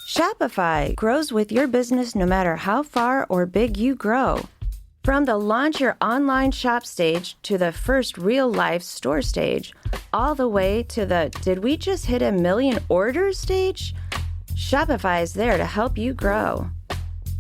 Shopify grows with your business no matter how far or big you grow. From the launch your online shop stage to the first real life store stage, all the way to the did we just hit 1 million orders stage? Shopify is there to help you grow.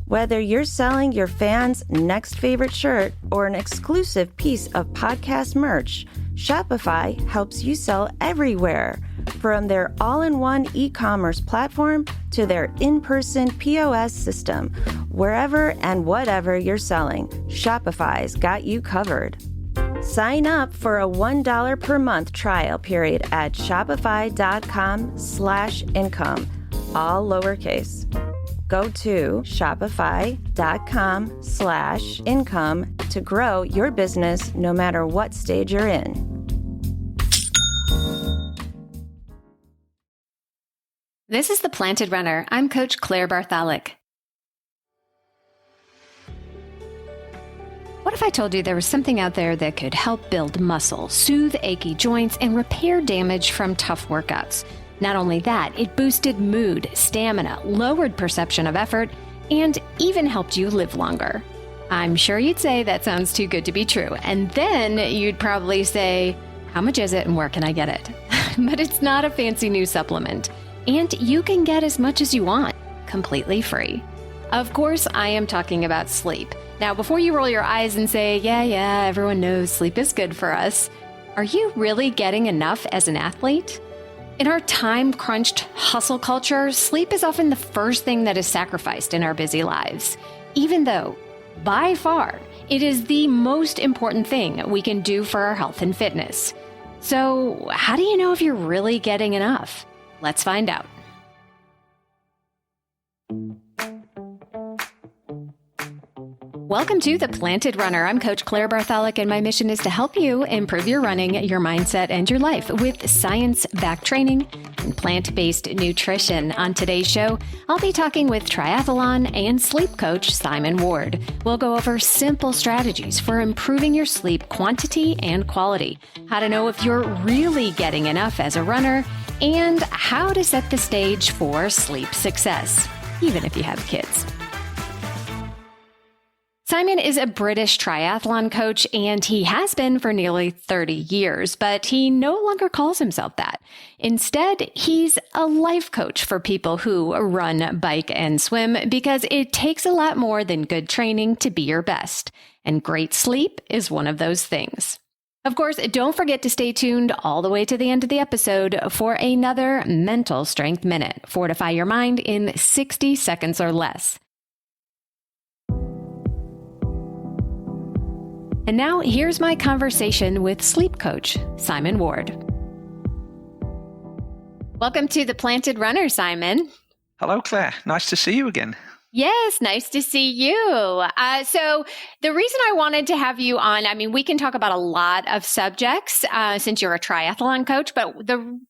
Whether you're selling your fans' next favorite shirt or an exclusive piece of podcast merch, Shopify helps you sell everywhere. From their all-in-one e-commerce platform to their in-person POS system, wherever and whatever you're selling, Shopify's got you covered. Sign up for a $1 per month trial period at shopify.com/income, all lowercase. Go to shopify.com/income to grow your business no matter what stage you're in. This is The Planted Runner. I'm Coach Claire Bartholic. What if I told you there was something out there that could help build muscle, soothe achy joints, and repair damage from tough workouts? Not only that, it boosted mood, stamina, lowered perception of effort, and even helped you live longer. I'm sure you'd say that sounds too good to be true. And then you'd probably say, how much is it and where can I get it? But it's not a fancy new supplement. And you can get as much as you want, completely free. Of course, I am talking about sleep. Now, before you roll your eyes and say, yeah, everyone knows sleep is good for us, are you really getting enough as an athlete? In our time-crunched hustle culture, sleep is often the first thing that is sacrificed in our busy lives, even though, by far, it is the most important thing we can do for our health and fitness. So, how do you know if you're really getting enough? Let's find out. Welcome to The Planted Runner. I'm Coach Claire Bartholic, and my mission is to help you improve your running, your mindset, and your life with science-backed training and plant-based nutrition. On today's show, I'll be talking with triathlon and sleep coach Simon Ward. We'll go over simple strategies for improving your sleep quantity and quality, how to know if you're really getting enough as a runner, and how to set the stage for sleep success, even if you have kids. Simon is a British triathlon coach, and he has been for nearly 30 years, but he no longer calls himself that. Instead, he's a life coach for people who run, bike, and swim because it takes a lot more than good training to be your best, and great sleep is one of those things. Of course, don't forget to stay tuned all the way to the end of the episode for another Mental Strength Minute. Fortify your mind in 60 seconds or less. And now, here's my conversation with sleep coach Simon Ward. Welcome to The Planted Runner, Simon. Hello, Claire. Nice to see you again. Yes, nice to see you. So the reason I wanted to have you on, I mean, we can talk about a lot of subjects since you're a triathlon coach, but the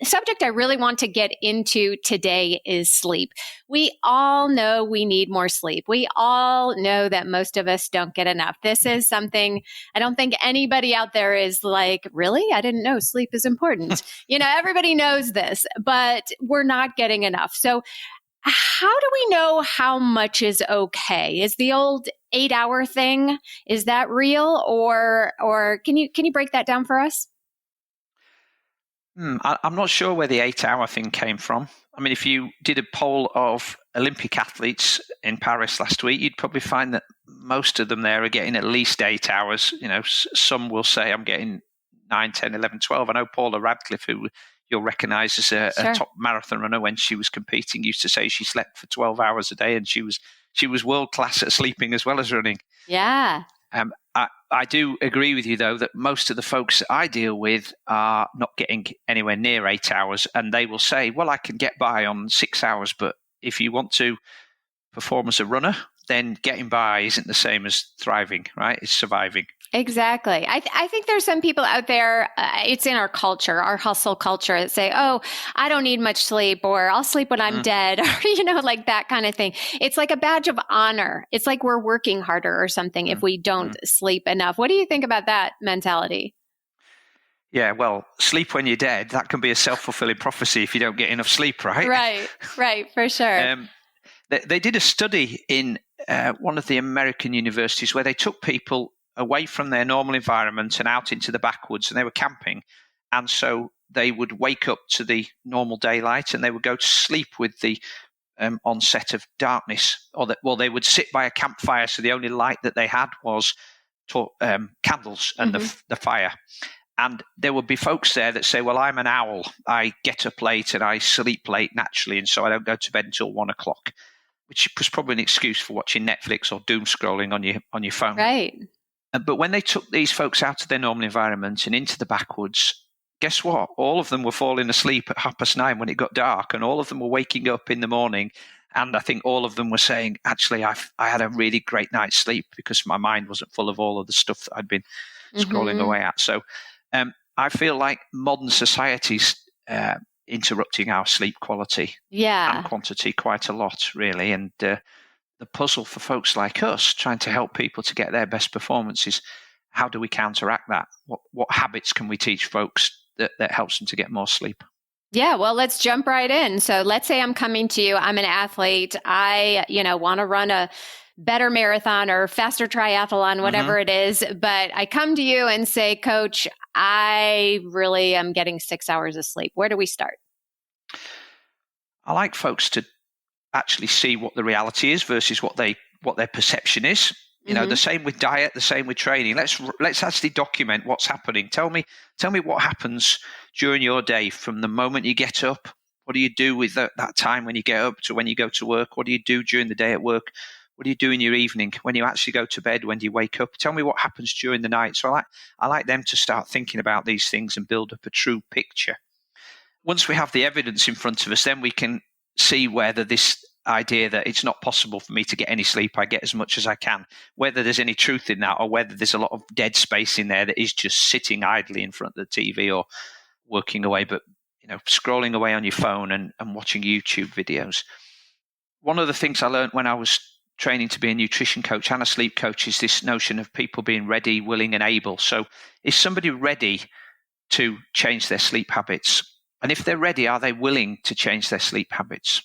subject I really want to get into today is sleep. We all know we need more sleep. We all know that most of us don't get enough. This is something I don't think anybody out there is like, really? I didn't know sleep is important. Everybody knows this, but we're not getting enough. So how do we know how much is okay? Is the old 8-hour thing, is that real? Or can you break that down for us? I'm not sure where the 8-hour thing came from. I mean, if you did a poll of Olympic athletes in Paris last week, you'd probably find that most of them there are getting at least 8 hours. Some will say I'm getting 9, 10, 11, 12. I know Paula Radcliffe, who you'll recognize as a top marathon runner, when she was competing, used to say she slept for 12 hours a day, and she was world class at sleeping as well as running. Yeah. I do agree with you, though, that most of the folks I deal with are not getting anywhere near 8 hours, and they will say, well, I can get by on 6 hours, but if you want to perform as a runner, then getting by isn't the same as thriving, right? It's surviving. Exactly. I think there's some people out there, it's in our culture, our hustle culture, that say, oh, I don't need much sleep, or I'll sleep when I'm dead, or, like that kind of thing. It's like a badge of honor. It's like we're working harder or something if we don't sleep enough. What do you think about that mentality? Yeah, well, sleep when you're dead, that can be a self-fulfilling prophecy if you don't get enough sleep, right? Right, for sure. They did a study in one of the American universities where they took people away from their normal environment and out into the backwoods, and they were camping. And so they would wake up to the normal daylight and they would go to sleep with the onset of darkness. They would sit by a campfire, so the only light that they had was candles and the fire. And there would be folks there that say, well, I'm an owl. I get up late and I sleep late naturally, and so I don't go to bed until 1 o'clock, which was probably an excuse for watching Netflix or doom scrolling on your phone. Right. But when they took these folks out of their normal environment and into the backwoods, guess what? All of them were falling asleep at 9:30 when it got dark, and all of them were waking up in the morning. And I think all of them were saying, actually, I had a really great night's sleep because my mind wasn't full of all of the stuff that I'd been scrolling away at. So I feel like modern society's interrupting our sleep quality and quantity quite a lot, really. And the puzzle for folks like us trying to help people to get their best performances, how do we counteract that? What habits can we teach folks that helps them to get more sleep? Yeah, well, let's jump right in. So let's say I'm coming to you. I'm an athlete. I, want to run a better marathon or faster triathlon, whatever it is. But I come to you and say, Coach, I really am getting 6 hours of sleep. Where do we start? I like folks to actually see what the reality is versus what their perception is. The same with diet, the same with training. Let's actually document what's happening. Tell me what happens during your day from the moment you get up. What do you do with that time when you get up to when you go to work? What do you do during the day at work? What do you do in your evening? When you actually go to bed, when do you wake up? Tell me what happens during the night. So I like them to start thinking about these things and build up a true picture. Once we have the evidence in front of us, then we can see whether this idea that it's not possible for me to get any sleep, I get as much as I can, whether there's any truth in that or whether there's a lot of dead space in there that is just sitting idly in front of the TV or working away, but scrolling away on your phone and watching YouTube videos. One of the things I learned when I was training to be a nutrition coach and a sleep coach is this notion of people being ready, willing, and able. So is somebody ready to change their sleep habits? And if they're ready, are they willing to change their sleep habits?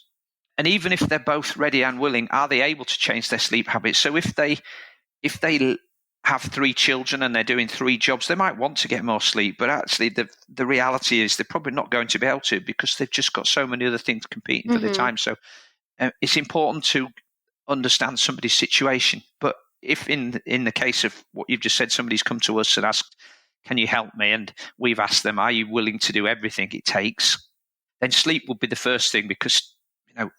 And even if they're both ready and willing, are they able to change their sleep habits? So if they have 3 children and they're doing 3 jobs, they might want to get more sleep, but actually the reality is they're probably not going to be able to because they've just got so many other things competing for their time. So it's important to understand somebody's situation. But if in the case of what you've just said, somebody's come to us and asked, can you help me? And we've asked them, are you willing to do everything it takes? Then sleep will be the first thing, because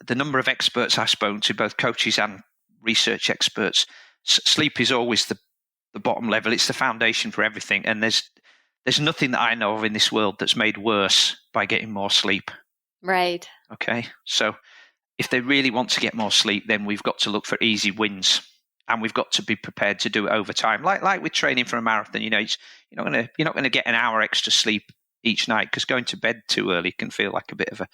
the number of experts I've spoken to, both coaches and research experts, sleep is always the bottom level. It's the foundation for everything. And there's nothing that I know of in this world that's made worse by getting more sleep. Right. Okay. So if they really want to get more sleep, then we've got to look for easy wins, and we've got to be prepared to do it over time. Like with training for a marathon, you're not going to get an hour extra sleep each night, because going to bed too early can feel like it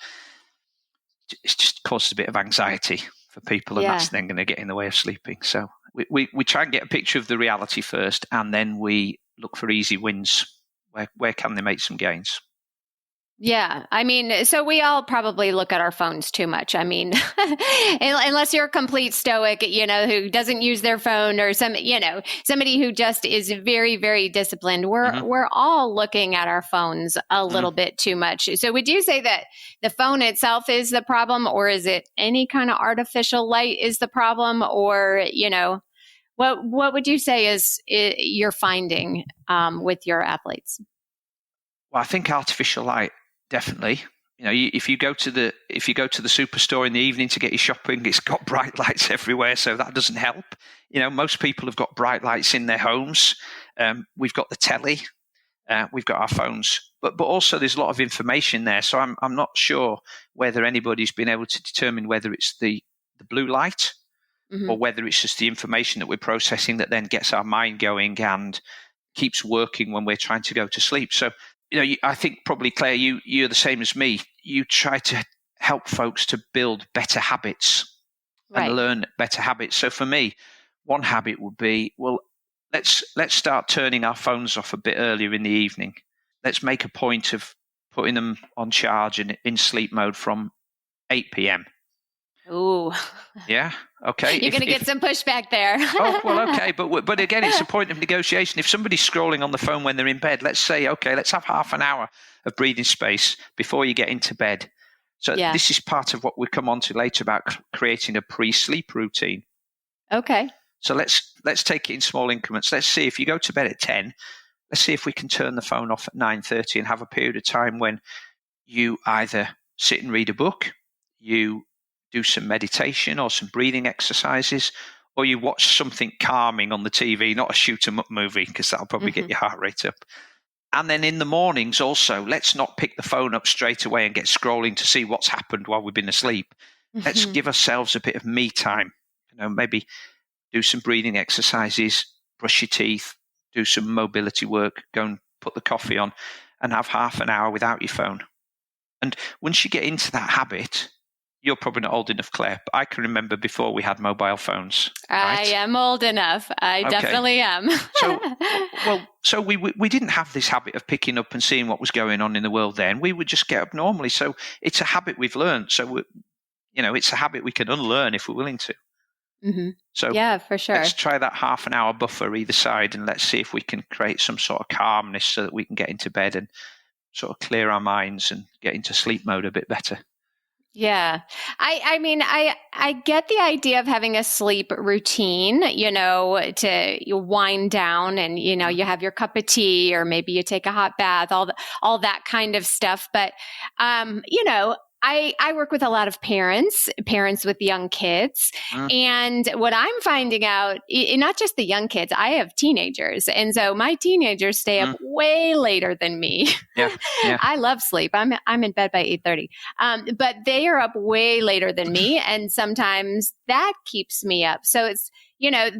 just causes a bit of anxiety for people, and that's then going to get in the way of sleeping. So we try and get a picture of the reality first, and then we look for easy wins. Where can they make some gains? Yeah. I mean, so we all probably look at our phones too much. I mean, unless you're a complete stoic, who doesn't use their phone, or somebody who just is very, very disciplined. We're all looking at our phones a little bit too much. So would you say that the phone itself is the problem, or is it any kind of artificial light is the problem? Or, what would you say is you're finding with your athletes? Well, I think artificial light, definitely. If you go to the superstore in the evening to get your shopping, it's got bright lights everywhere, so that doesn't help. Most people have got bright lights in their homes. We've got the telly, we've got our phones, but also there's a lot of information there. So I'm not sure whether anybody's been able to determine whether it's the blue light or whether it's just the information that we're processing that then gets our mind going and keeps working when we're trying to go to sleep. So I think probably, Claire, you're the same as me. You try to help folks to build better habits and learn better habits. So for me, one habit would be, well, let's start turning our phones off a bit earlier in the evening. let's make a point of putting them on charge and in sleep mode from 8 p.m. Ooh. Yeah. Okay. You're going to get some pushback there. Oh, well, okay. But again, it's a point of negotiation. If somebody's scrolling on the phone when they're in bed, let's say, okay, let's have half an hour of breathing space before you get into bed. So this is part of what we'll come on to later about creating a pre-sleep routine. Okay. So let's take it in small increments. Let's see if you go to bed at 10, let's see if we can turn the phone off at 9:30 and have a period of time when you either sit and read a book, you do some meditation or some breathing exercises, or you watch something calming on the TV, not a shoot 'em up movie, because that'll probably get your heart rate up. And then in the mornings also, let's not pick the phone up straight away and get scrolling to see what's happened while we've been asleep. Let's give ourselves a bit of me time. Maybe do some breathing exercises, brush your teeth, do some mobility work, go and put the coffee on, and have half an hour without your phone. And once you get into that habit, you're probably not old enough, Claire, but I can remember before we had mobile phones. Right? I am old enough. I definitely am. So we didn't have this habit of picking up and seeing what was going on in the world then. We would just get up normally. So it's a habit we've learned. So, it's a habit we can unlearn if we're willing to. Mm-hmm. So yeah, for sure. Let's try that half an hour buffer either side, and let's see if we can create some sort of calmness so that we can get into bed and sort of clear our minds and get into sleep mode a bit better. Yeah. I mean, I get the idea of having a sleep routine, to wind down and, you have your cup of tea or maybe you take a hot bath, all that kind of stuff. But, I work with a lot of parents with young kids. And what I'm finding out, not just the young kids, I have teenagers. And so my teenagers stay up way later than me. Yeah. I love sleep. I'm in bed by 8:30. But they are up way later than me. And sometimes that keeps me up. So it's,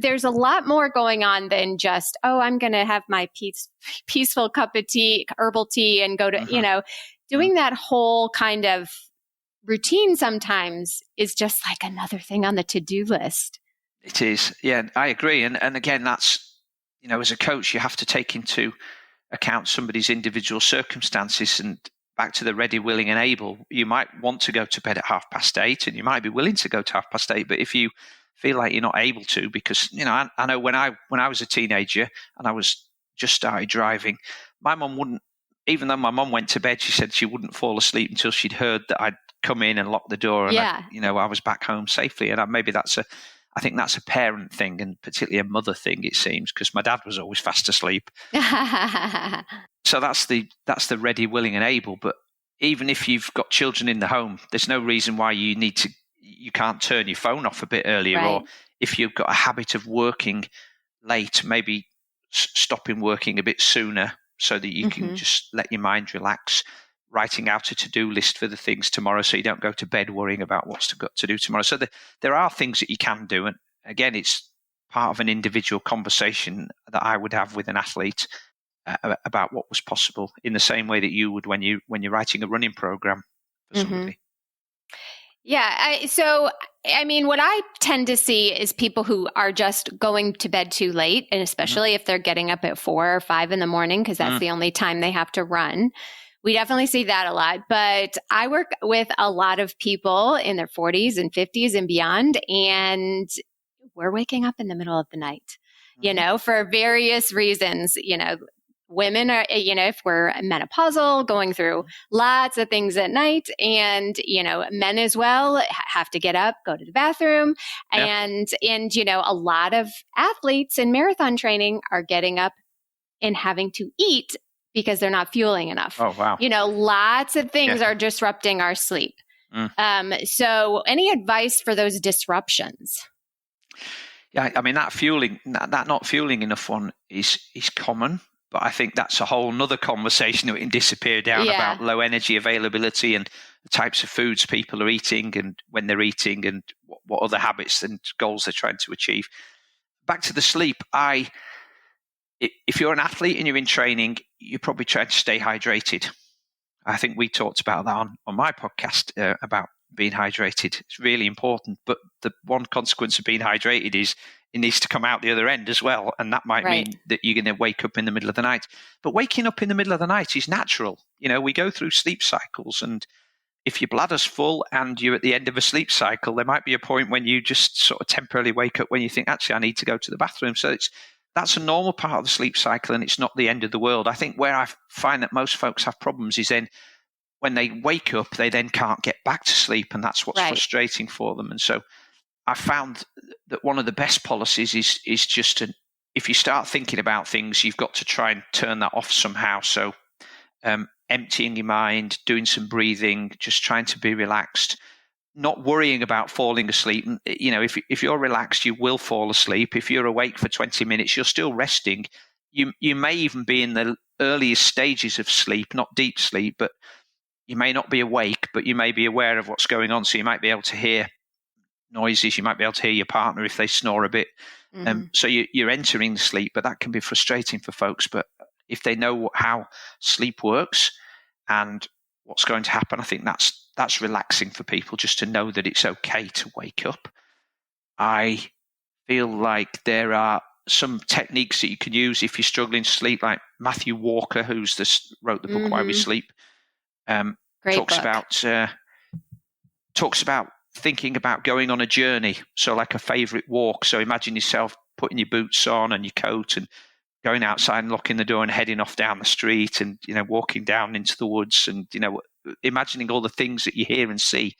there's a lot more going on than just, I'm going to have my peaceful cup of tea, herbal tea, and go to, doing that whole kind of routine sometimes is just like another thing on the to-do list. It is. Yeah, I agree. And again, that's, as a coach, you have to take into account somebody's individual circumstances. And back to the ready, willing, and able, you might want to go to bed at 8:30 and you might be willing to go to 8:30. But if you feel like you're not able to, because, I know when I was a teenager and I was just started driving, my mum wouldn't, even though my mum went to bed, she said she wouldn't fall asleep until she'd heard that I'd come in and lock the door and I was back home safely. And I think that's a parent thing, and particularly a mother thing, it seems, because my dad was always fast asleep. So that's the ready, willing, and able. But even if you've got children in the home, there's no reason why you can't turn your phone off a bit earlier. Right. Or if you've got a habit of working late, maybe stopping working a bit sooner so that you can just let your mind relax. Writing out a to-do list for the things tomorrow so you don't go to bed worrying about what's got to do tomorrow. So there are things that you can do. And again, it's part of an individual conversation that I would have with an athlete about what was possible, in the same way that you would when you're writing a running program for somebody. Yeah. So, what I tend to see is people who are just going to bed too late, and especially if they're getting up at 4 or 5 in the morning, because that's the only time they have to run. We definitely see that a lot, but I work with a lot of people in their 40s and 50s and beyond, and we're waking up in the middle of the night, for various reasons. Women are, if we're menopausal, going through lots of things at night, and, men as well have to get up, go to the bathroom, and a lot of athletes in marathon training are getting up and having to eat because they're not fueling enough. Oh, wow. Lots of things are disrupting our sleep. So any advice for those disruptions? Yeah, that not fueling enough one is common, but I think that's a whole nother conversation that we can disappear down about low energy availability and the types of foods people are eating and when they're eating and what other habits and goals they're trying to achieve. Back to the sleep, if you're an athlete and you're in training, you're probably trying to stay hydrated. I think we talked about that on my podcast about being hydrated. It's really important. But the one consequence of being hydrated is it needs to come out the other end as well. And that might mean that you're going to wake up in the middle of the night. But waking up in the middle of the night is natural. We go through sleep cycles, and if your bladder's full and you're at the end of a sleep cycle, there might be a point when you just sort of temporarily wake up when you think, actually, I need to go to the bathroom. So that's a normal part of the sleep cycle, and it's not the end of the world. I think where I find that most folks have problems is then when they wake up, they then can't get back to sleep, and that's what's frustrating for them. And so I found that one of the best policies is just if you start thinking about things, you've got to try and turn that off somehow. So emptying your mind, doing some breathing, just trying to be relaxed, not worrying about falling asleep. If you're relaxed, you will fall asleep. If you're awake for 20 minutes, you're still resting. You may even be in the earliest stages of sleep, not deep sleep, but you may not be awake, but you may be aware of what's going on. So you might be able to hear noises. You might be able to hear your partner if they snore a bit. So you're entering sleep, but that can be frustrating for folks. But if they know how sleep works and what's going to happen, I think that's relaxing for people, just to know that it's okay to wake up. I feel like there are some techniques that you can use if you're struggling to sleep, like Matthew Walker, wrote the book Why We Sleep, talks about thinking about going on a journey. So like a favorite walk. So imagine yourself putting your boots on and your coat and going outside and locking the door and heading off down the street and, walking down into the woods and, imagining all the things that you hear and see.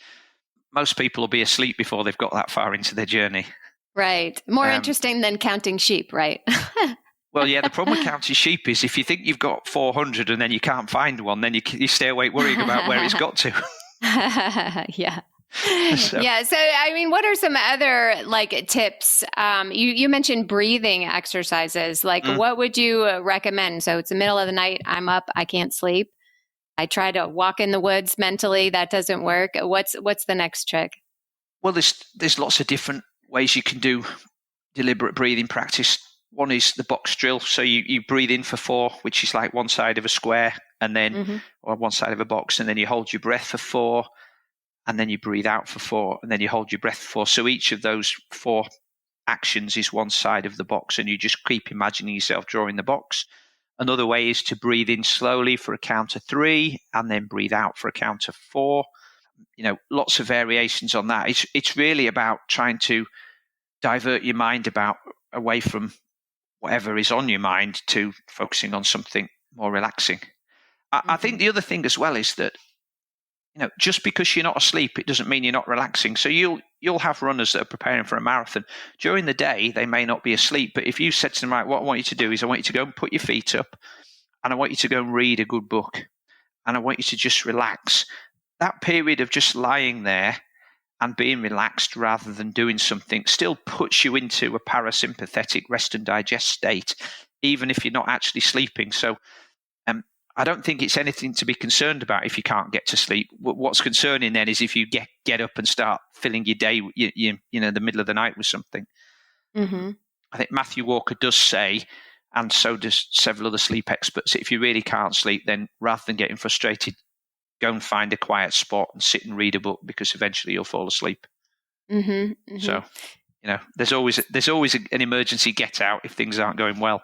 Most people will be asleep before they've got that far into their journey. Right. More interesting than counting sheep, right? Well, yeah, the problem with counting sheep is if you think you've got 400 and then you can't find one, then you stay awake worrying about where it's got to. Yeah. So I mean, what are some other tips? You mentioned breathing exercises. What would you recommend? So it's the middle of the night. I'm up. I can't sleep. I try to walk in the woods mentally. That doesn't work. What's the next trick? Well, there's lots of different ways you can do deliberate breathing practice. One is the box drill. So you breathe in for 4, which is like one side of a square, and then or one side of a box, and then you hold your breath for 4. And then you breathe out for 4, and then you hold your breath for 4. So each of those 4 actions is one side of the box, and you just keep imagining yourself drawing the box. Another way is to breathe in slowly for a count of 3, and then breathe out for a count of 4. Lots of variations on that. It's really about trying to divert your mind away from whatever is on your mind to focusing on something more relaxing. I think the other thing as well is that, just because you're not asleep, it doesn't mean you're not relaxing. So you'll have runners that are preparing for a marathon. During the day, they may not be asleep, but if you said to them, right, what I want you to do is I want you to go and put your feet up, and I want you to go and read a good book, and I want you to just relax. That period of just lying there and being relaxed rather than doing something still puts you into a parasympathetic rest and digest state, even if you're not actually sleeping. So I don't think it's anything to be concerned about if you can't get to sleep. What's concerning then is if you get up and start filling your day, the middle of the night with something. I think Matthew Walker does say, and so does several other sleep experts, if you really can't sleep, then rather than getting frustrated, go and find a quiet spot and sit and read a book, because eventually you'll fall asleep. So, there's always an emergency get out if things aren't going well.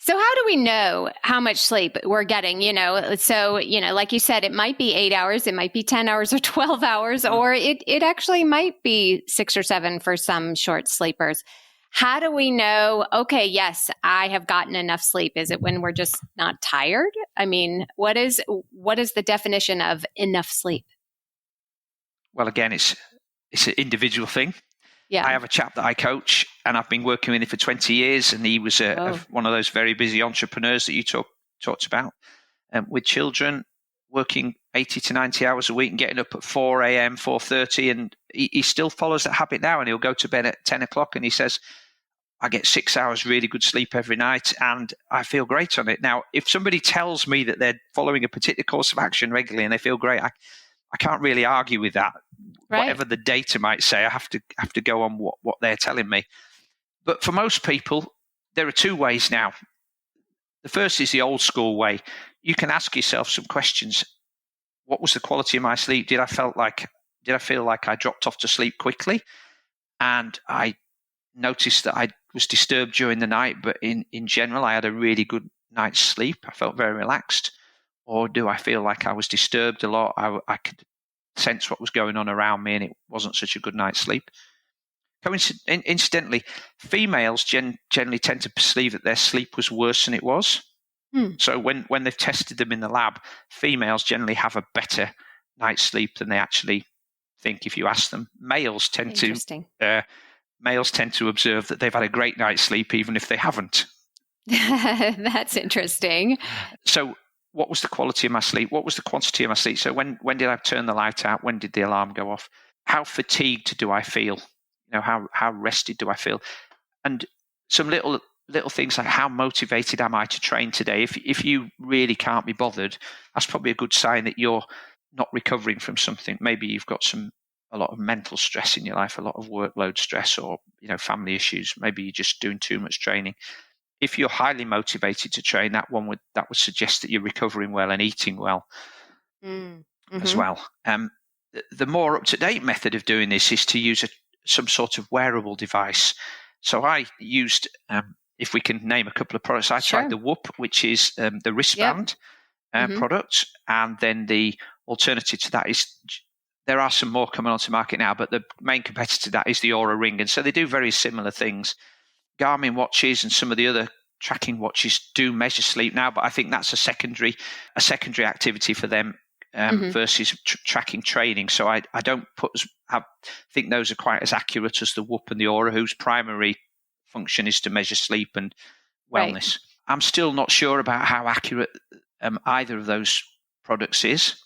So how do we know how much sleep we're getting? So, like you said, it might be 8 hours, it might be 10 hours or 12 hours, or it actually might be 6 or 7 for some short sleepers. How do we know, okay, yes, I have gotten enough sleep? Is it when we're just not tired? I mean, what is the definition of enough sleep? Well, again, it's an individual thing. Yeah. I have a chap that I coach, and I've been working with him for 20 years, and he was one of those very busy entrepreneurs that you talked about, with children, working 80 to 90 hours a week and getting up at 4 a.m., 4:30, and he still follows that habit now, and he'll go to bed at 10 o'clock, and he says, I get 6 hours really good sleep every night, and I feel great on it. Now, if somebody tells me that they're following a particular course of action regularly and they feel great, I can't really argue with that. Right. Whatever the data might say, I have to go on what they're telling me. But for most people, there are 2 ways now. The first is the old school way. You can ask yourself some questions. What was the quality of my sleep? Did I feel like I dropped off to sleep quickly and I notice that I was disturbed during the night, but in general, I had a really good night's sleep. I felt very relaxed. Or do I feel like I was disturbed a lot? I could sense what was going on around me and it wasn't such a good night's sleep. Incidentally, females generally tend to perceive that their sleep was worse than it was. So when they've tested them in the lab, females generally have a better night's sleep than they actually think if you ask them. Males tend to observe that they've had a great night's sleep even if they haven't. That's interesting. So what was the quality of my sleep? What was the quantity of my sleep? So when did I turn the light out? When did the alarm go off? How fatigued do I feel? How rested do I feel? And some little things like how motivated am I to train today? If you really can't be bothered, that's probably a good sign that you're not recovering from something. Maybe you've got a lot of mental stress in your life, a lot of workload stress, or family issues. Maybe you're just doing too much training. If you're highly motivated to train, that would suggest that you're recovering well and eating well as well. The more up-to-date method of doing this is to use some sort of wearable device. So I used, if we can name a couple of products, I tried the Whoop, which is the wristband product, and then the alternative to that is, there are some more coming onto market now, but the main competitor to that is the Oura Ring, and so they do very similar things. Garmin watches and some of the other tracking watches do measure sleep now, but I think that's a secondary activity for them versus tracking training. So I don't think those are quite as accurate as the Whoop and the Oura, whose primary function is to measure sleep and wellness. Right. I'm still not sure about how accurate either of those products is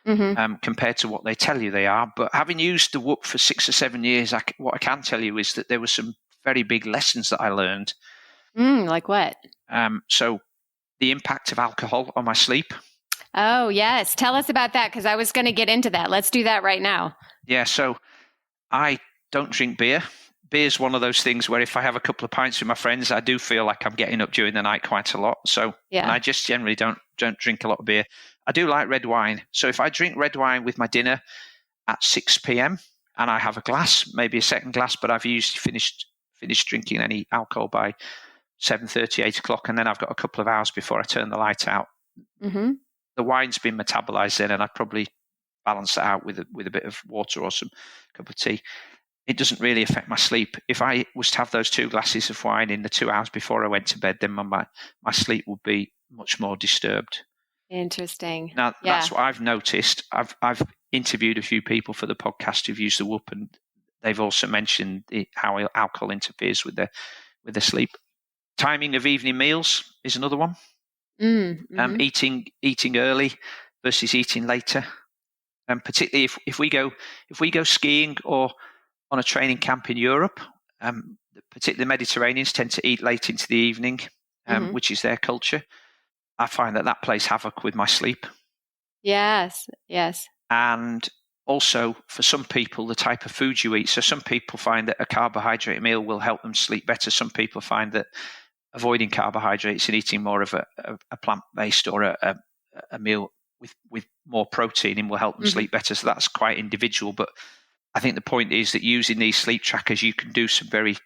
compared to what they tell you they are. But having used the Whoop for 6 or 7 years, what I can tell you is that there were some very big lessons that I learned. Like what? So the impact of alcohol on my sleep. Oh, yes. Tell us about that, because I was going to get into that. Let's do that right now. Yeah, so I don't drink beer. Beer's one of those things where if I have a couple of pints with my friends, I do feel like I'm getting up during the night quite a lot. So and I just generally don't drink a lot of beer. I do like red wine. So if I drink red wine with my dinner at 6 p.m. and I have a glass, maybe a second glass, but I've usually finished drinking any alcohol by 7:30, 8 o'clock, and then I've got a couple of hours before I turn the light out. The wine's been metabolized then, and I'd probably balance that out with a bit of water or some cup of tea. It doesn't really affect my sleep. If I was to have those 2 glasses of wine in the 2 hours before I went to bed, then my sleep would be much more disturbed. Interesting. Now, that's what I've noticed. I've interviewed a few people for the podcast who've used the Whoop, and they've also mentioned how alcohol interferes with their sleep. Timing of evening meals is another one. Eating early versus eating later, and particularly if we go skiing or on a training camp in Europe, particularly the Mediterraneans tend to eat late into the evening, which is their culture. I find that plays havoc with my sleep. Yes. And also, for some people, the type of food you eat. So some people find that a carbohydrate meal will help them sleep better. Some people find that avoiding carbohydrates and eating more of a plant-based or a meal with more protein in will help them sleep better. So that's quite individual. But I think the point is that using these sleep trackers, you can do some very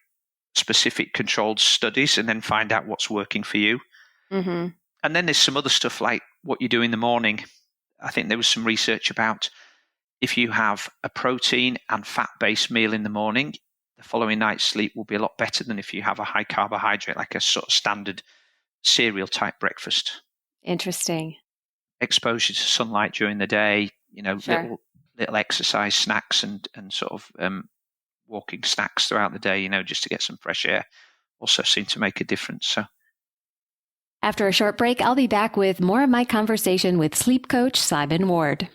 specific controlled studies and then find out what's working for you. And then there's some other stuff like what you do in the morning. I think there was some research about if you have a protein and fat-based meal in the morning, the following night's sleep will be a lot better than if you have a high carbohydrate, like a sort of standard cereal type breakfast. Interesting. Exposure to sunlight during the day, little exercise snacks and sort of walking snacks throughout the day, just to get some fresh air, also seem to make a difference. So, after a short break, I'll be back with more of my conversation with sleep coach Simon Ward.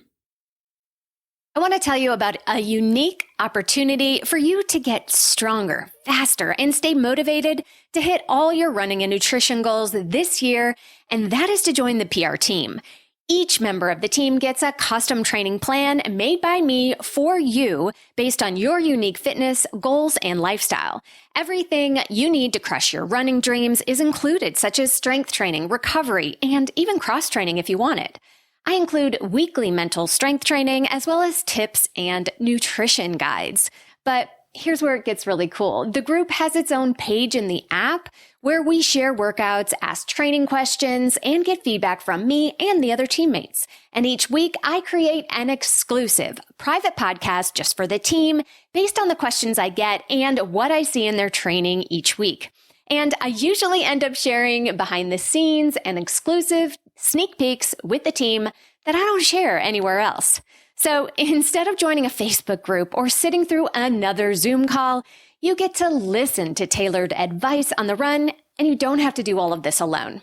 I want to tell you about a unique opportunity for you to get stronger, faster, and stay motivated to hit all your running and nutrition goals this year, and that is to join the PR team. Each member of the team gets a custom training plan made by me for you based on your unique fitness, goals, and lifestyle. Everything you need to crush your running dreams is included, such as strength training, recovery, and even cross-training if you want it. I include weekly mental strength training as well as tips and nutrition guides. But here's where it gets really cool. The group has its own page in the app where we share workouts, ask training questions, and get feedback from me and the other teammates. And each week I create an exclusive private podcast just for the team based on the questions I get and what I see in their training each week. And I usually end up sharing behind the scenes and exclusive sneak peeks with the team that I don't share anywhere else. So instead of joining a Facebook group or sitting through another Zoom call, you get to listen to tailored advice on the run, and you don't have to do all of this alone.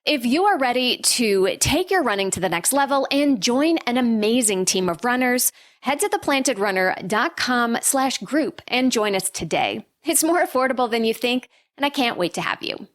If you are ready to take your running to the next level and join an amazing team of runners, head to theplantedrunner.com/group and join us today. It's more affordable than you think, and I can't wait to have you.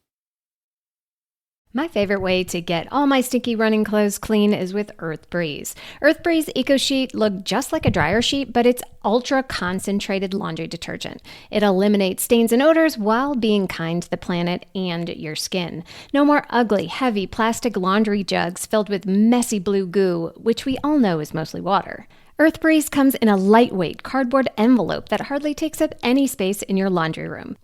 My favorite way to get all my stinky running clothes clean is with Earth Breeze. Earth Breeze Eco Sheet look just like a dryer sheet, but it's ultra concentrated laundry detergent. It eliminates stains and odors while being kind to the planet and your skin. No more ugly, heavy plastic laundry jugs filled with messy blue goo, which we all know is mostly water. Earth Breeze comes in a lightweight cardboard envelope that hardly takes up any space in your laundry room.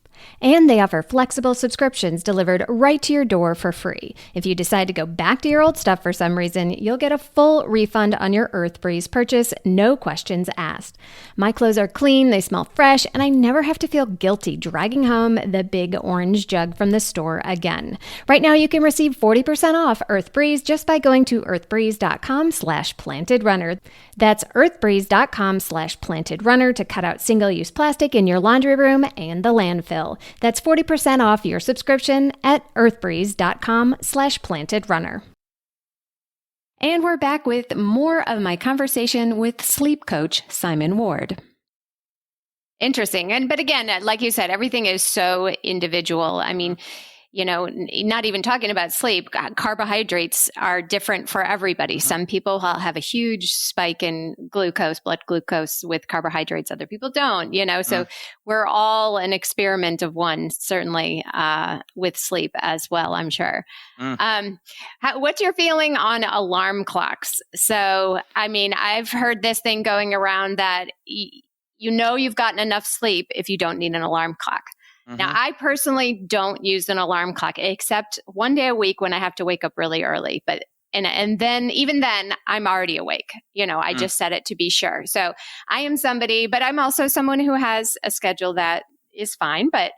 And they offer flexible subscriptions delivered right to your door for free. If you decide to go back to your old stuff for some reason, you'll get a full refund on your Earth Breeze purchase, no questions asked. My clothes are clean, they smell fresh, and I never have to feel guilty dragging home the big orange jug from the store again. Right now, you can receive 40% off Earth Breeze just by going to earthbreeze.com/plantedrunner. That's earthbreeze.com/plantedrunner to cut out single-use plastic in your laundry room and the landfill. That's 40% off your subscription at earthbreeze.com/plantedrunner. And we're back with more of my conversation with sleep coach Simon Ward. Interesting. But again, like you said, everything is so individual. I mean, not even talking about sleep, carbohydrates are different for everybody. Some people have a huge spike in blood glucose with carbohydrates. Other people don't, so we're all an experiment of one, certainly with sleep as well, I'm sure. What's your feeling on alarm clocks? So, I mean, I've heard this thing going around that you've gotten enough sleep if you don't need an alarm clock. Now, I personally don't use an alarm clock except one day a week when I have to wake up really early. But and then even then, I'm already awake. I just set it to be sure. So I am somebody, but I'm also someone who has a schedule that is fine. But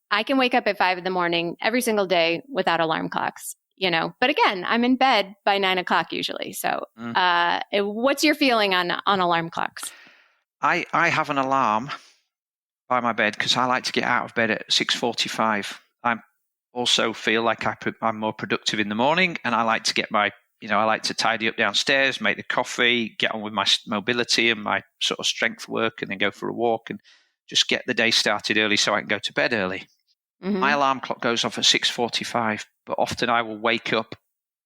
I can wake up at 5 a.m. every single day without alarm clocks. But again, I'm in bed by 9 o'clock usually. So what's your feeling on alarm clocks? I have an alarm by my bed because I like to get out of bed at 6:45. I also feel like I'm more productive in the morning, and I like to get I like to tidy up downstairs, make the coffee, get on with my mobility and my sort of strength work, and then go for a walk and just get the day started early so I can go to bed early. My alarm clock goes off at 6:45, but often I will wake up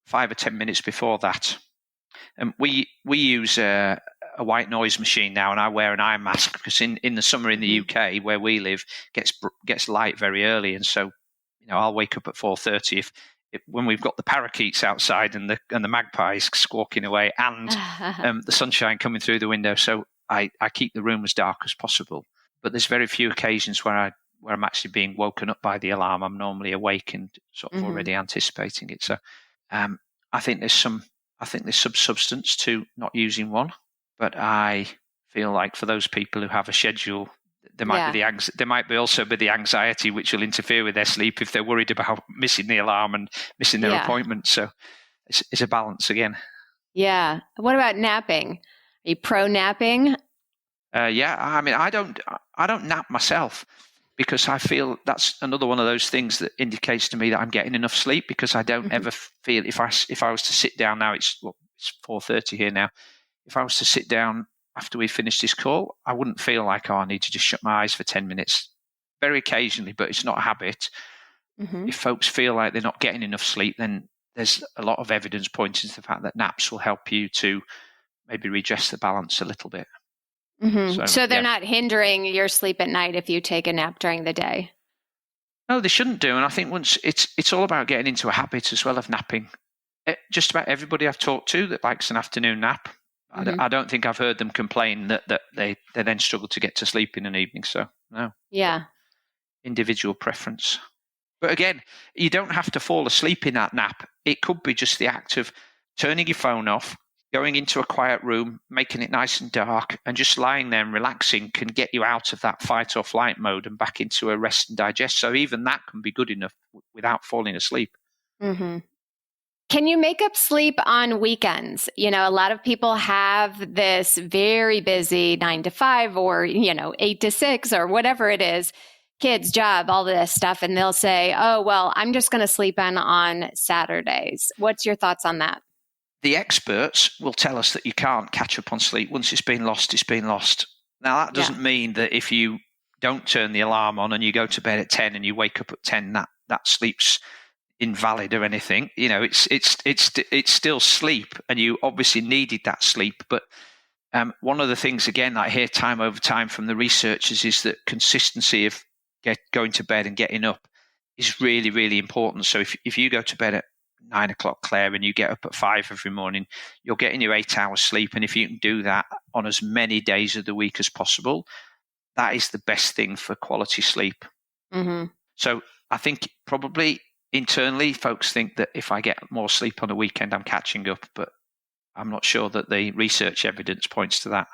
5 or 10 minutes before that. And we use a white noise machine now, and I wear an eye mask because in the summer in the UK where we live gets light very early, and so I'll wake up at 4:30 if when we've got the parakeets outside and the magpies squawking away and the sunshine coming through the window. So I keep the room as dark as possible. But there's very few occasions where I'm actually being woken up by the alarm. I'm normally awake and sort of already anticipating it. So I think there's some substance to not using one. But I feel like for those people who have a schedule, there might be also the anxiety which will interfere with their sleep if they're worried about missing the alarm and missing their appointment. So it's a balance again. Yeah. What about napping? Are you pro napping? Yeah. I mean, I don't nap myself because I feel that's another one of those things that indicates to me that I'm getting enough sleep, because I don't ever feel if I was to sit down now, it's 4:30 here now. If I was to sit down after we finish this call, I wouldn't feel like, I need to just shut my eyes for 10 minutes. Very occasionally, but it's not a habit. If folks feel like they're not getting enough sleep, then there's a lot of evidence pointing to the fact that naps will help you to maybe redress the balance a little bit. So they're not hindering your sleep at night if you take a nap during the day? No, they shouldn't do. And I think once it's all about getting into a habit as well of napping. Just about everybody I've talked to that likes an afternoon nap, I don't think I've heard them complain that they then struggle to get to sleep in an evening. So no. Yeah. Individual preference. But again, you don't have to fall asleep in that nap. It could be just the act of turning your phone off, going into a quiet room, making it nice and dark, and just lying there and relaxing can get you out of that fight or flight mode and back into a rest and digest. So even that can be good enough without falling asleep. Mm-hmm. Can you make up sleep on weekends? You know, a lot of people have this very busy 9 to 5 or, 8 to 6 or whatever it is, kids, job, all this stuff. And they'll say, oh, well, I'm just going to sleep in on Saturdays. What's your thoughts on that? The experts will tell us that you can't catch up on sleep. Once it's been lost, it's been lost. Now, that doesn't mean that if you don't turn the alarm on and you go to bed at 10 and you wake up at 10, that sleep's invalid or anything. It's still sleep, and you obviously needed that sleep. But one of the things, again, that I hear time over time from the researchers is that consistency of going to bed and getting up is really, really important. So if you go to bed at 9 o'clock, Claire, and you get up at 5 every morning, you're getting your 8 hours sleep. And if you can do that on as many days of the week as possible, that is the best thing for quality sleep. Mm-hmm. So I think probably internally folks think that if I get more sleep on a weekend, I'm catching up, but I'm not sure that the research evidence points to that.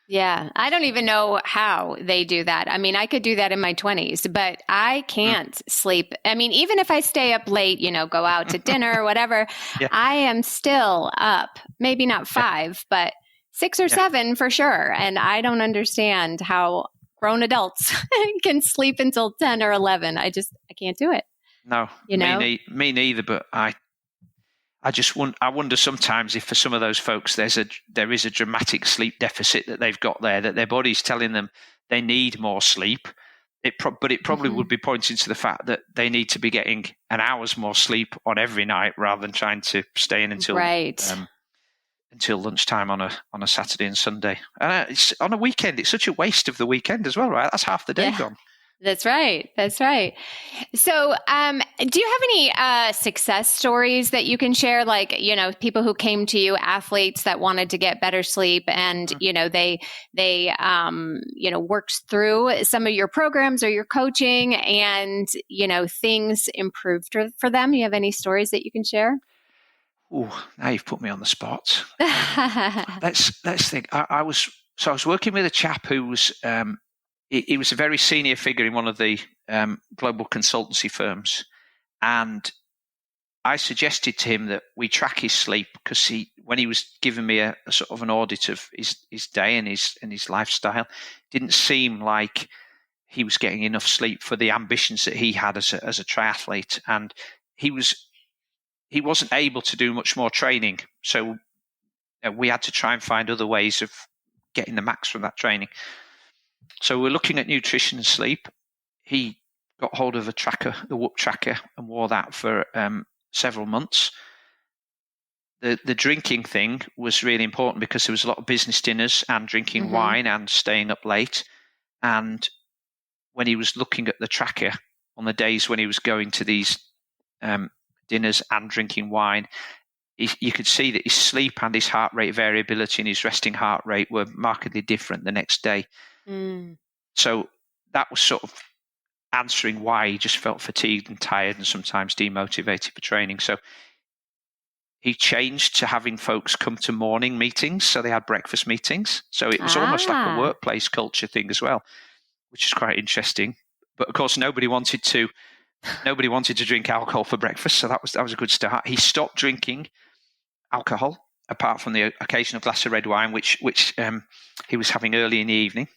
Yeah, I don't even know how they do that. I mean, I could do that in my 20s, but I can't sleep. I mean, even if I stay up late, go out to dinner or whatever, I am still up. Maybe not 5, but 6 or 7 for sure. And I don't understand how grown adults can sleep until 10 or 11. I can't do it. No, me neither. But I wonder sometimes if for some of those folks there is a dramatic sleep deficit that they've got there, that their body's telling them they need more sleep. But it probably would be pointing to the fact that they need to be getting an hour's more sleep on every night rather than trying to stay in until lunchtime on a Saturday and Sunday. And it's on a weekend. It's such a waste of the weekend as well, right? That's half the day gone. That's right. So, do you have any success stories that you can share? Like, people who came to you, athletes that wanted to get better sleep, and they worked through some of your programs or your coaching, and things improved for them. You have any stories that you can share? Oh, now you've put me on the spot. Let's think. I was working with a chap who was. He was a very senior figure in one of the global consultancy firms. And I suggested to him that we track his sleep because when he was giving me a sort of an audit of his day and his lifestyle, it didn't seem like he was getting enough sleep for the ambitions that he had as a triathlete. And he wasn't able to do much more training. So we had to try and find other ways of getting the max from that training. So we're looking at nutrition and sleep. He got hold of a tracker, the Whoop tracker, and wore that for several months. The drinking thing was really important because there was a lot of business dinners and drinking wine and staying up late. And when he was looking at the tracker on the days when he was going to these dinners and drinking wine, you could see that his sleep and his heart rate variability and his resting heart rate were markedly different the next day. So that was sort of answering why he just felt fatigued and tired and sometimes demotivated for training. So he changed to having folks come to morning meetings. So they had breakfast meetings. So it was almost like a workplace culture thing as well, which is quite interesting. But of course, nobody wanted to drink alcohol for breakfast. So that was a good start. He stopped drinking alcohol, apart from the occasional glass of red wine, which he was having early in the evening.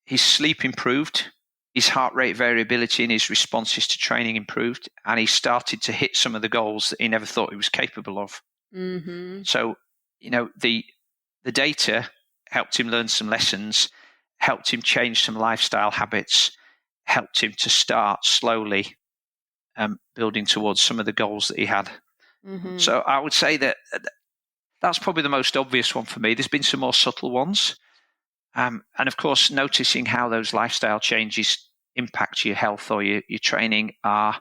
His sleep improved, his heart rate variability and his responses to training improved, and he started to hit some of the goals that he never thought he was capable of. So, the data helped him learn some lessons, helped him change some lifestyle habits, helped him to start slowly building towards some of the goals that he had. So I would say that's probably the most obvious one for me. There's been some more subtle ones. And of course, noticing how those lifestyle changes impact your health or your training are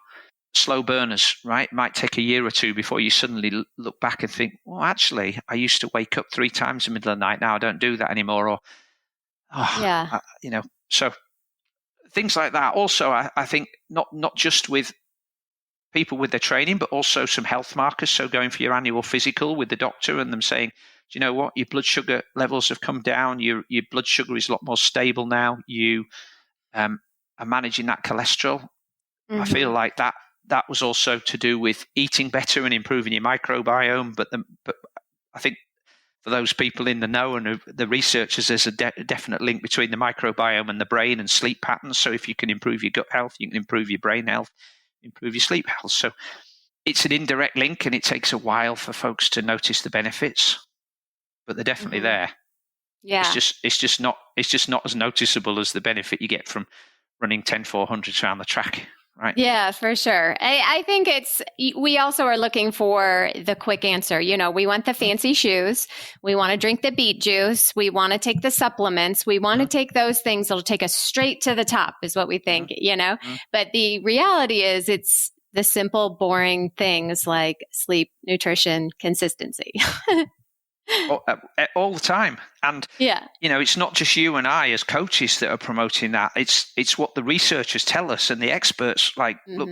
slow burners, right? It might take a year or two before you suddenly look back and think, well, actually, I used to wake up 3 times in the middle of the night. Now I don't do that anymore. Or, Yeah. So things like that. Also, I think not just with people with their training, but also some health markers. So going for your annual physical with the doctor and them saying, do you know what? Your blood sugar levels have come down. Your blood sugar is a lot more stable now. You are managing that cholesterol. I feel like that was also to do with eating better and improving your microbiome. But I think for those people in the know and the researchers, there's a definite link between the microbiome and the brain and sleep patterns. So if you can improve your gut health, you can improve your brain health, improve your sleep health. So it's an indirect link, and it takes a while for folks to notice the benefits, but they're definitely there. Yeah. It's just not as noticeable as the benefit you get from running 10-400s around the track. Right. Yeah, for sure. I think we also are looking for the quick answer. We want the fancy shoes. We want to drink the beet juice. We want to take the supplements. We want to take those things that'll take us straight to the top is what we think, But the reality is it's the simple, boring things like sleep, nutrition, consistency. All the time. And, yeah, it's not just you and I as coaches that are promoting that. It's what the researchers tell us and the experts look,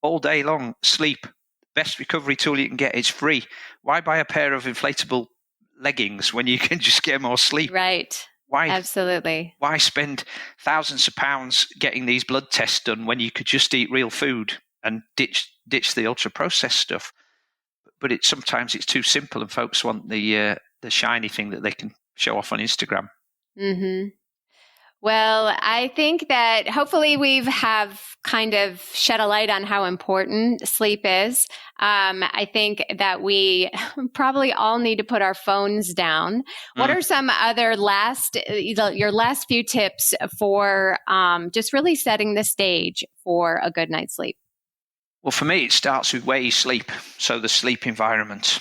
all day long, sleep, best recovery tool you can get. It's free. Why buy a pair of inflatable leggings when you can just get more sleep? Right. Why? Absolutely. Why spend thousands of pounds getting these blood tests done when you could just eat real food and ditch the ultra processed stuff? But sometimes it's too simple, and folks want the shiny thing that they can show off on Instagram. Well, I think that hopefully we have kind of shed a light on how important sleep is. I think that we probably all need to put our phones down. What are some other your last few tips for just really setting the stage for a good night's sleep? Well, for me, it starts with where you sleep. So the sleep environment,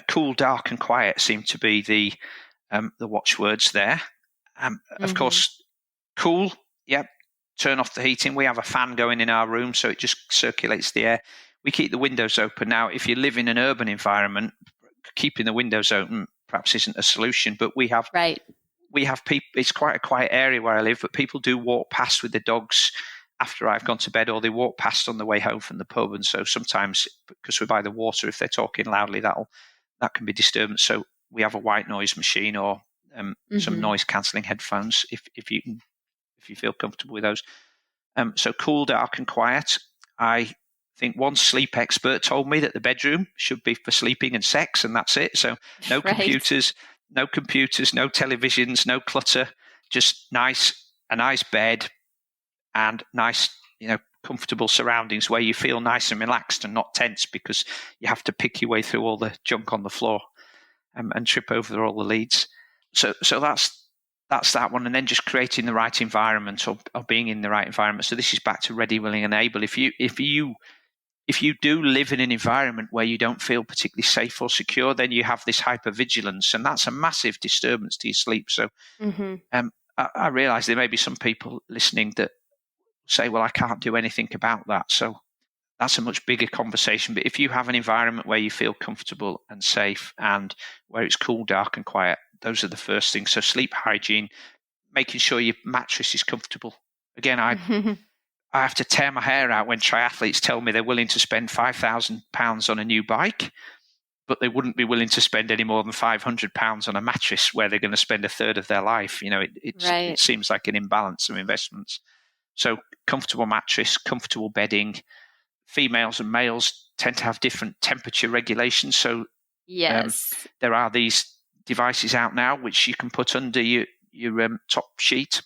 cool, dark, and quiet seem to be the watchwords there. Of course, cool. Yep. Turn off the heating. We have a fan going in our room, so it just circulates the air. We keep the windows open. Now, if you live in an urban environment, keeping the windows open perhaps isn't a solution. But we have people. It's quite a quiet area where I live, but people do walk past with their dogs after I've gone to bed, or they walk past on the way home from the pub. And so sometimes, because we're by the water, if they're talking loudly, that can be disturbance. So we have a white noise machine or some noise cancelling headphones if you feel comfortable with those. So cool, dark, and quiet. I think one sleep expert told me that the bedroom should be for sleeping and sex, and that's it. So no computers, no televisions, no clutter, just a nice bed, and nice, comfortable surroundings where you feel nice and relaxed and not tense because you have to pick your way through all the junk on the floor and trip over all the leads. So that's that one. And then just creating the right environment or being in the right environment. So this is back to ready, willing, and able. If you do live in an environment where you don't feel particularly safe or secure, then you have this hypervigilance, and that's a massive disturbance to your sleep. So I realize there may be some people listening that say, well, I can't do anything about that. So that's a much bigger conversation. But if you have an environment where you feel comfortable and safe and where it's cool, dark, and quiet, those are the first things. So sleep hygiene, making sure your mattress is comfortable. Again, I have to tear my hair out when triathletes tell me they're willing to spend £5,000 on a new bike, but they wouldn't be willing to spend any more than £500 on a mattress where they're going to spend a third of their life. It seems like an imbalance of investments. So comfortable mattress, comfortable bedding. Females and males tend to have different temperature regulations. So there are these devices out now which you can put under your top sheet,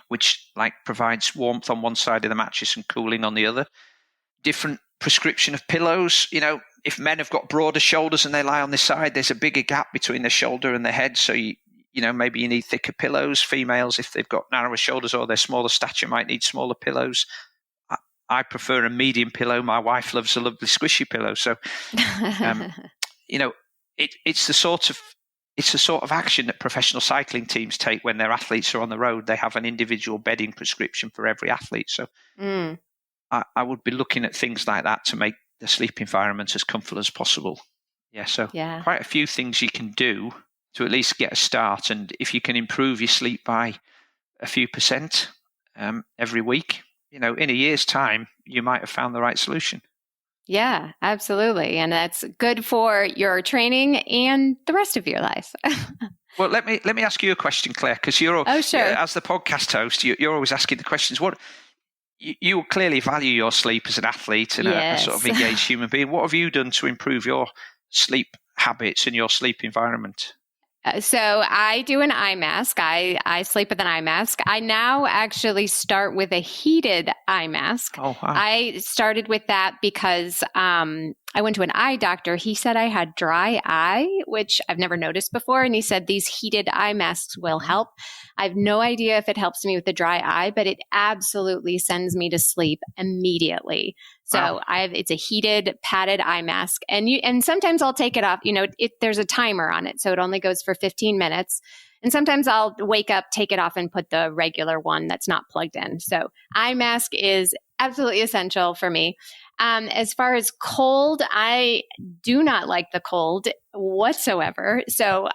which provides warmth on one side of the mattress and cooling on the other. Different prescription of pillows. If men have got broader shoulders and they lie on this side, there's a bigger gap between the shoulder and the head. So maybe you need thicker pillows. Females, if they've got narrower shoulders or they're smaller stature, might need smaller pillows. I prefer a medium pillow. My wife loves a lovely squishy pillow. So, it's the sort of action that professional cycling teams take when their athletes are on the road. They have an individual bedding prescription for every athlete. So I would be looking at things like that to make the sleep environment as comfortable as possible. So quite a few things you can do to at least get a start. And if you can improve your sleep by a few percent every week, in a year's time, you might have found the right solution. Yeah, absolutely. And that's good for your training and the rest of your life. Well, let me ask you a question, Claire, because you're sure. As the podcast host, you're always asking the questions. What you clearly value your sleep as an athlete and a sort of engaged human being. What have you done to improve your sleep habits and your sleep environment? So I do an eye mask. I sleep with an eye mask. I now actually start with a heated eye mask. Oh, wow. I started with that because I went to an eye doctor. He said I had dry eye, which I've never noticed before. And he said these heated eye masks will help. I have no idea if it helps me with the dry eye, but it absolutely sends me to sleep immediately. So wow. It's a heated padded eye mask, and sometimes I'll take it off. There's a timer on it, so it only goes for 15 minutes. And sometimes I'll wake up, take it off, and put the regular one that's not plugged in. So eye mask is absolutely essential for me. As far as cold, I do not like the cold whatsoever. So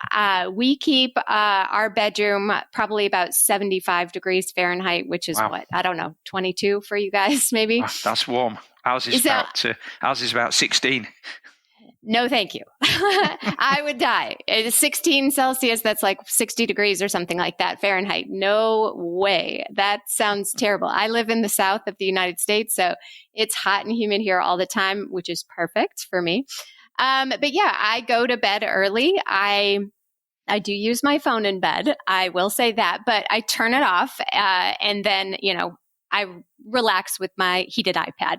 we keep our bedroom probably about 75 degrees Fahrenheit, which is what? I don't know, 22 for you guys, maybe? That's warm. Ours is about 16. No, thank you. I would die. It's 16 Celsius, that's like 60 degrees or something like that Fahrenheit. No way. That sounds terrible. I live in the south of the United States, so it's hot and humid here all the time, which is perfect for me. But yeah, I go to bed early. I do use my phone in bed. I will say that, but I turn it off and then, I relax with my heated iPad.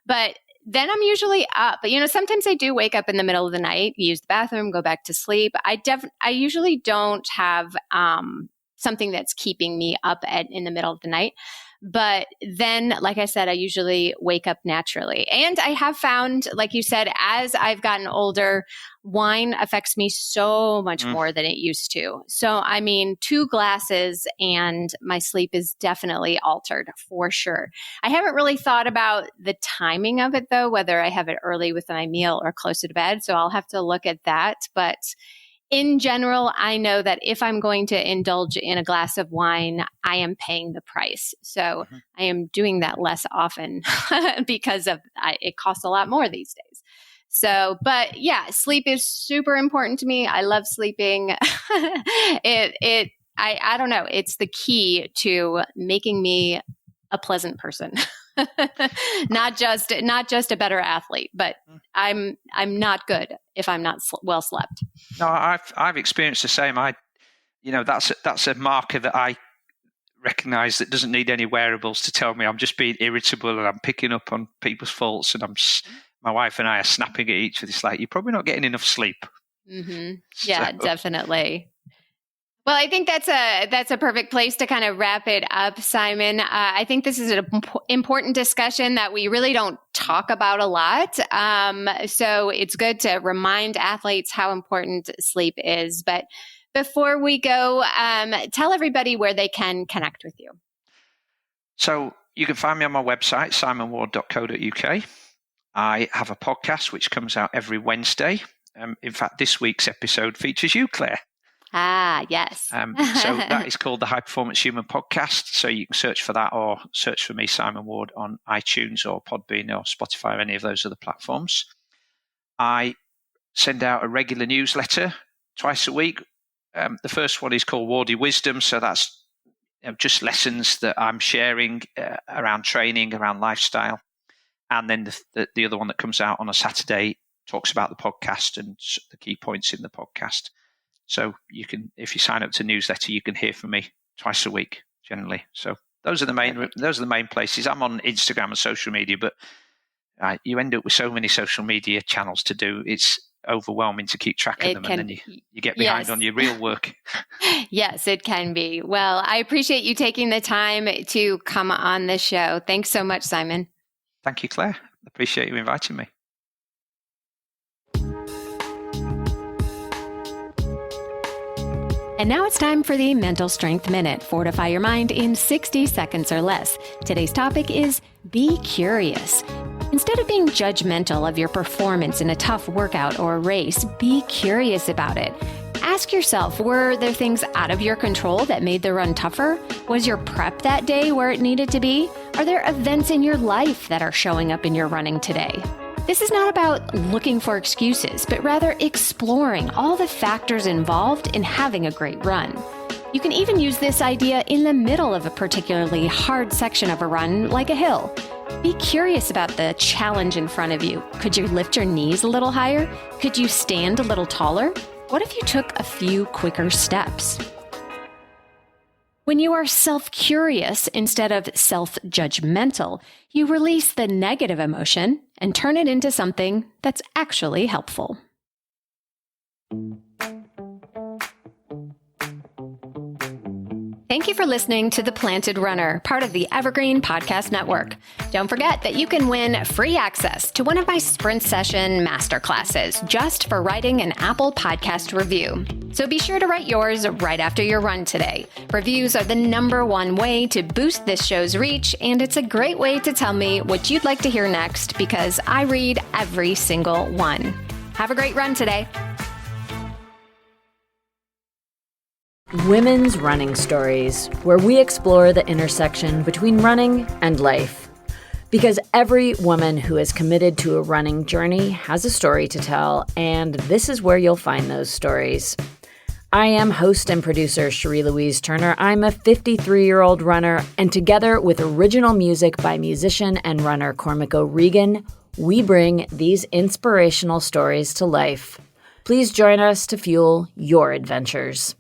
But then I'm usually up. But, sometimes I do wake up in the middle of the night, use the bathroom, go back to sleep. I usually don't have something that's keeping me up in the middle of the night. But then, like I said, I usually wake up naturally. And I have found, like you said, as I've gotten older, wine affects me so much more than it used to. So, 2 glasses and my sleep is definitely altered for sure. I haven't really thought about the timing of it, though, whether I have it early with my meal or closer to bed. So I'll have to look at that. But in general, I know that if I'm going to indulge in a glass of wine, I am paying the price. So I am doing that less often because it costs a lot more these days. So, but yeah, sleep is super important to me. I love sleeping. I don't know. It's the key to making me a pleasant person. not just a better athlete, but I'm not good if I'm not well slept. No, I've experienced the same. That's a marker that I recognize that doesn't need any wearables to tell me I'm just being irritable and I'm picking up on people's faults, and my wife and I are snapping at each other. It's like, you're probably not getting enough sleep. Mm-hmm. Yeah, definitely. Well, I think that's a perfect place to kind of wrap it up, Simon. I think this is an important discussion that we really don't talk about a lot. So it's good to remind athletes how important sleep is. But before we go, tell everybody where they can connect with you. So you can find me on my website, simonward.co.uk. I have a podcast which comes out every Wednesday. In fact, this week's episode features you, Claire. Ah, yes. So that is called the High Performance Human Podcast. So you can search for that, or search for me, Simon Ward, on iTunes or Podbean or Spotify or any of those other platforms. I send out a regular newsletter twice a week. The first one is called Wardy Wisdom. So that's just lessons that I'm sharing around training, around lifestyle. And then the other one that comes out on a Saturday talks about the podcast and the key points in the podcast. So you can, if you sign up to newsletter, you can hear from me twice a week generally. So those are the main places. I'm on Instagram and social media, but you end up with so many social media channels to do. It's overwhelming to keep track of them, and then you get behind on your real work. Yes, it can be. Well, I appreciate you taking the time to come on the show. Thanks so much, Simon. Thank you, Claire. Appreciate you inviting me. And now it's time for the Mental Strength Minute. Fortify your mind in 60 seconds or less. Today's topic is be curious. Instead of being judgmental of your performance in a tough workout or race, be curious about it. Ask yourself, were there things out of your control that made the run tougher? Was your prep that day where it needed to be? Are there events in your life that are showing up in your running today? This is not about looking for excuses, but rather exploring all the factors involved in having a great run. You can even use this idea in the middle of a particularly hard section of a run, like a hill. Be curious about the challenge in front of you. Could you lift your knees a little higher? Could you stand a little taller? What if you took a few quicker steps? When you are self-curious instead of self-judgmental, you release the negative emotion and turn it into something that's actually helpful. Thank you for listening to The Planted Runner, part of the Evergreen Podcast Network. Don't forget that you can win free access to one of my Sprint Session masterclasses just for writing an Apple Podcast review. So be sure to write yours right after your run today. Reviews are the #1 way to boost this show's reach, and it's a great way to tell me what you'd like to hear next because I read every single one. Have a great run today. Women's Running Stories, where we explore the intersection between running and life. Because every woman who is committed to a running journey has a story to tell, and this is where you'll find those stories. I am host and producer Cherie Louise Turner. I'm a 53-year-old runner, and together with original music by musician and runner Cormac O'Regan, we bring these inspirational stories to life. Please join us to fuel your adventures.